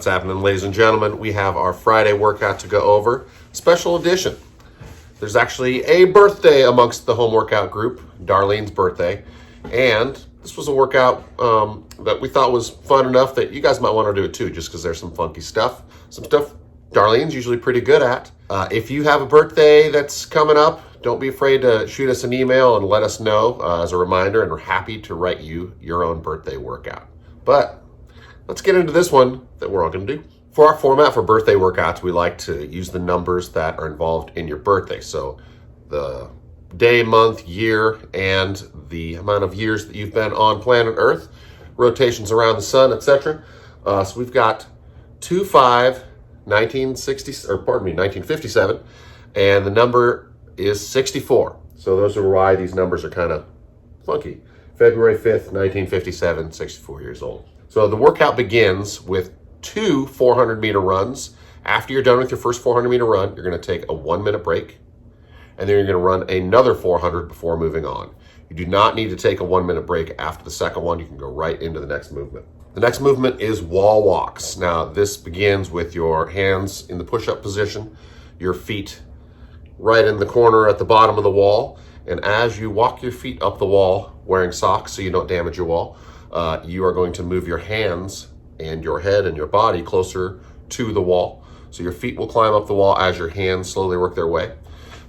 What's happening, ladies and gentlemen? We have our Friday workout to go over, special edition. There's actually a birthday amongst the home workout group, Darlene's birthday, and this was a workout that we thought was fun enough that you guys might want to do it too, just because there's some funky stuff, some stuff Darlene's usually pretty good at. If you have a birthday that's coming up, don't be afraid to shoot us an email and let us know as a reminder, and we're happy to write you your own birthday workout. But let's get into this one that we're all going to do. For our format for birthday workouts, we like to use the numbers that are involved in your birthday. So the day, month, year, and the amount of years that you've been on planet Earth, rotations around the sun, etc. So we've got 2/5/1957, and the number is 64. So those are why these numbers are kind of funky. February 5th, 1957, 64 years old. So the workout begins with 2 400-meter runs. After you're done with your first 400-meter run, you're going to take a 1-minute break, and then you're going to run another 400 before moving on. You do not need to take a 1-minute break after the second one. You can go right into the next movement. The next movement is wall walks. Now, this begins with your hands in the push-up position, your feet right in the corner at the bottom of the wall, and as you walk your feet up the wall, wearing socks so you don't damage your wall, you are going to move your hands and your head and your body closer to the wall. So your feet will climb up the wall as your hands slowly work their way.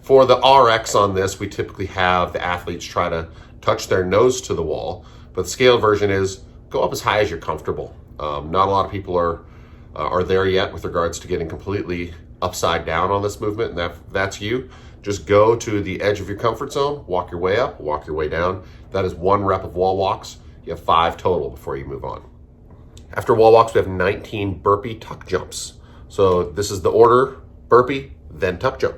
For the RX on this, we typically have the athletes try to touch their nose to the wall, but the scaled version is go up as high as you're comfortable. Not a lot of people are there yet with regards to getting completely upside down on this movement, and that's you. Just go to the edge of your comfort zone, walk your way up, walk your way down. That is 1 rep of wall walks. You have 5 total before you move on. After wall walks, we have 19 burpee tuck jumps. So this is the order: burpee, then tuck jump.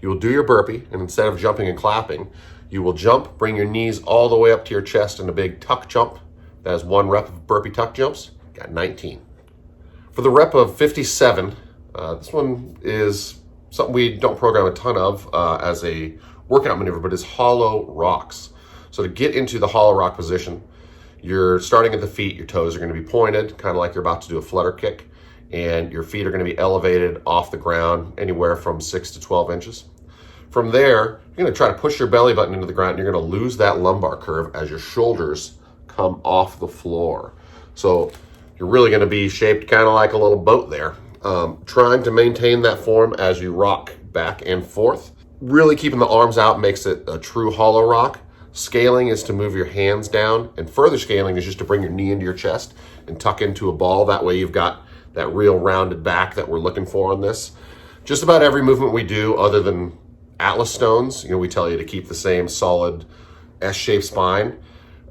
You will do your burpee, and instead of jumping and clapping, you will jump, bring your knees all the way up to your chest in a big tuck jump. That is 1 rep of burpee tuck jumps. Got 19. For the rep of 57, this one is something we don't program a ton of as a workout maneuver, but is hollow rocks. So to get into the hollow rock position, you're starting at the feet. Your toes are going to be pointed, kind of like you're about to do a flutter kick, and your feet are going to be elevated off the ground anywhere from 6 to 12 inches. From there, you're going to try to push your belly button into the ground, and you're going to lose that lumbar curve as your shoulders come off the floor. So you're really going to be shaped kind of like a little boat there. Trying to maintain that form as you rock back and forth. Really keeping the arms out makes it a true hollow rock. Scaling is to move your hands down, and further scaling is just to bring your knee into your chest and tuck into a ball. That way you've got that real rounded back that we're looking for on this. Just about every movement we do, other than Atlas stones, we tell you to keep the same solid S-shaped spine.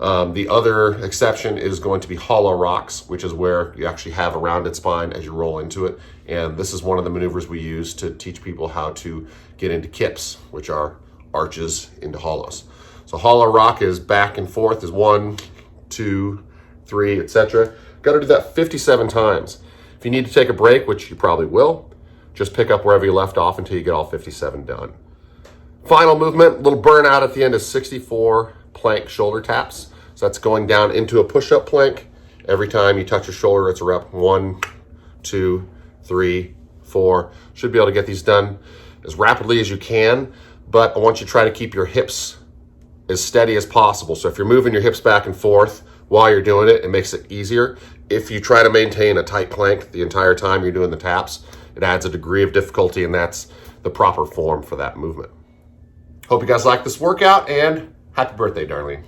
The other exception is going to be hollow rocks, which is where you actually have a rounded spine as you roll into it. And this is one of the maneuvers we use to teach people how to get into kips, which are arches into hollows. So hollow rock is back and forth, is 1, 2, 3, etc. Got to do that 57 times. If you need to take a break, which you probably will, just pick up wherever you left off until you get all 57 done. Final movement, little burnout at the end, is 64 plank shoulder taps. So that's going down into a push-up plank. Every time you touch your shoulder, it's a rep. 1, 2, 3, 4. Should be able to get these done as rapidly as you can, but I want you to try to keep your hips as steady as possible. So if you're moving your hips back and forth while you're doing it, it makes it easier. If you try to maintain a tight plank the entire time you're doing the taps, it adds a degree of difficulty, and that's the proper form for that movement. Hope you guys like this workout, and happy birthday, Darlene.